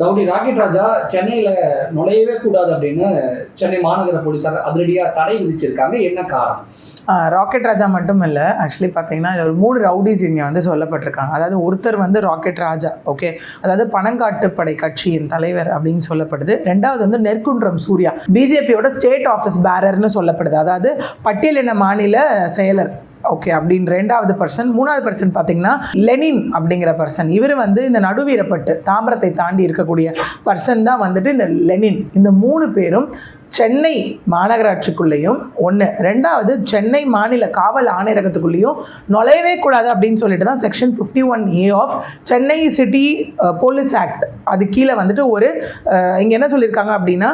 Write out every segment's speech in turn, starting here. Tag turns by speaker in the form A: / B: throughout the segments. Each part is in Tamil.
A: ரவுடி ராக்கெட் ராஜா சென்னையில நுழையவே கூடாது அப்படின்னு சென்னை மாநகர போலீசார் அதிரடியாக தடை விதிச்சிருக்காங்க. என்ன காரணம்?
B: ராக்கெட் ராஜா மட்டும் இல்லை, ஆக்சுவலி பார்த்தீங்கன்னா இது ஒரு 3 ரவுடிஸ் இங்கே வந்து சொல்லப்பட்டிருக்காங்க. அதாவது ஒருத்தர் வந்து ராக்கெட் ராஜா, ஓகே, அதாவது பணங்காட்டுப்படை கட்சியின் தலைவர் அப்படின்னு சொல்லப்படுது. ரெண்டாவது வந்து நெற்குன்றம் சூர்யா, பிஜேபியோட ஸ்டேட் ஆஃபீஸ் பேரர்னு சொல்லப்படுது, அதாவது பட்டியலின மாநில செயலர், ஓகே, அப்படின்னு 2வது பர்சன். 3வது பர்சன் பார்த்தீங்கன்னா லெனின் அப்படிங்கிற பர்சன். இவர் வந்து இந்த நடுவீரப்பட்டு தாம்பரத்தை தாண்டி இருக்கக்கூடிய பர்சன் தான் வந்துட்டு இந்த லெனின். இந்த 3 பேரும் சென்னை மாநகராட்சிக்குள்ளேயும் ஒன்று, ரெண்டாவது சென்னை மாநில காவல் ஆணையரகத்துக்குள்ளேயும் நுழையவே கூடாது அப்படின்னு சொல்லிட்டு தான் section 51A of Chennai city police act அது கீழே வந்துட்டு ஒரு இங்கே என்ன சொல்லியிருக்காங்க அப்படின்னா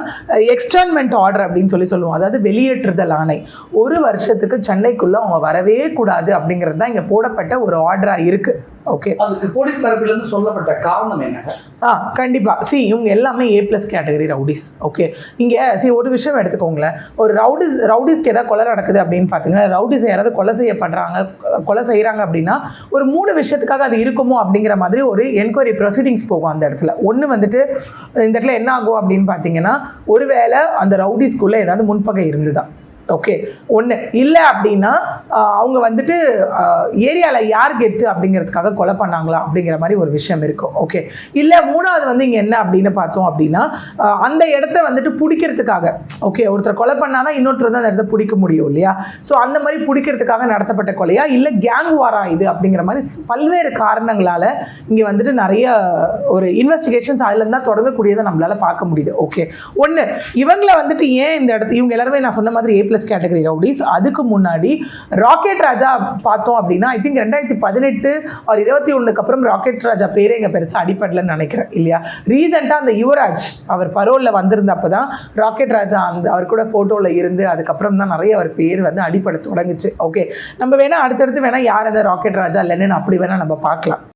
B: எக்ஸ்டர்ன்மெண்ட் ஆர்டர் அப்படின்னு சொல்லுவோம். அதாவது வெளியேற்றுதல் ஆணை. 1 வருஷத்துக்கு சென்னைக்குள்ளே அவங்க வரவே கூடாது அப்படிங்கிறது தான் இங்கே போடப்பட்ட ஒரு ஆர்டராக இருக்குது. ஓகே,
A: அதுக்கு போலீஸ் தரப்பிலிருந்து சொல்லப்பட்ட காரணம் என்ன?
B: கண்டிப்பாக இவங்க எல்லாமே A+ கேட்டகரி ரவுடிஸ். ஓகே, இங்கே ஒரு விஷயம் எடுத்துக்கோங்களேன். ஒரு ரவுடிஸ்க்கு ஏதாவது கொலை நடக்குது அப்படின்னு பார்த்தீங்கன்னா, ரவுடிஸ் யாராவது கொலை செய்கிறாங்க அப்படின்னா ஒரு 3 விஷயத்துக்காக அது இருக்குமோ அப்படிங்கிற மாதிரி ஒரு என்கொயரி ப்ரொசீடிங்ஸ் போகும் அந்த இடத்துல. ஒன்று வந்துட்டு இந்த இடத்துல என்ன ஆகும் அப்படின்னு பார்த்தீங்கன்னா, ஒருவேளை அந்த ரவுடிஸ்குள்ளே ஏதாவது முன்பகை இருந்துதான், ஓகே, ஒன்று இல்லை அப்படின்னா அவங்க வந்துட்டு ஏரியாவில் யார் கெத்து அப்படிங்கிறதுக்காக கொலை பண்ணாங்களா அப்படிங்கிற மாதிரி ஒரு விஷயம் இருக்கும். ஓகே, இல்லை 3வது வந்து இங்கே என்ன அப்படின்னு பார்த்தோம் அப்படின்னா அந்த இடத்த வந்துட்டு பிடிக்கிறதுக்காக, ஓகே, ஒருத்தர் கொலை பண்ணாதான் இன்னொருத்தர் வந்து அந்த இடத்த பிடிக்க முடியும் இல்லையா? ஸோ அந்த மாதிரி பிடிக்கிறதுக்காக நடத்தப்பட்ட கொலையா இல்லை கேங் வாரா இது அப்படிங்கிற மாதிரி பல்வேறு காரணங்களால் இங்கே வந்துட்டு நிறைய ஒரு இன்வெஸ்டிகேஷன்ஸ் அதுலேருந்து தான் தொடங்கக்கூடியதை நம்மளால் பார்க்க முடியுது. ஓகே, ஒன்று இவங்களை வந்துட்டு ஏன் இந்த இடத்து இவங்க எல்லாருமே நான் சொன்ன மாதிரி A+ கேட்டகரி ரவுடிஸ். அதுக்கு முன்னாடி ராக்கெட் ராஜா பார்த்தோம் அப்படின்னா ஐ திங்க் 2018 or 21 அப்புறம் ராக்கெட் ராஜா பேரே இங்கே பெருசாக அடிப்படலன்னு நினைக்கிறேன் இல்லையா? ரீசெண்டாக அந்த யுவராஜ் அவர் பரோலில் வந்திருந்தப்போ தான் ராக்கெட் ராஜா அவர் கூட ஃபோட்டோவில் இருந்து அதுக்கப்புறம் தான் நிறைய அவர் பேர் வந்து அடிப்படை தொடங்குச்சு. ஓகே, நம்ம வேணால் அடுத்தடுத்து வேணால் யார் அந்த ராக்கெட் ராஜா லெனின் அப்படி வேணால் நம்ம பார்க்கலாம்.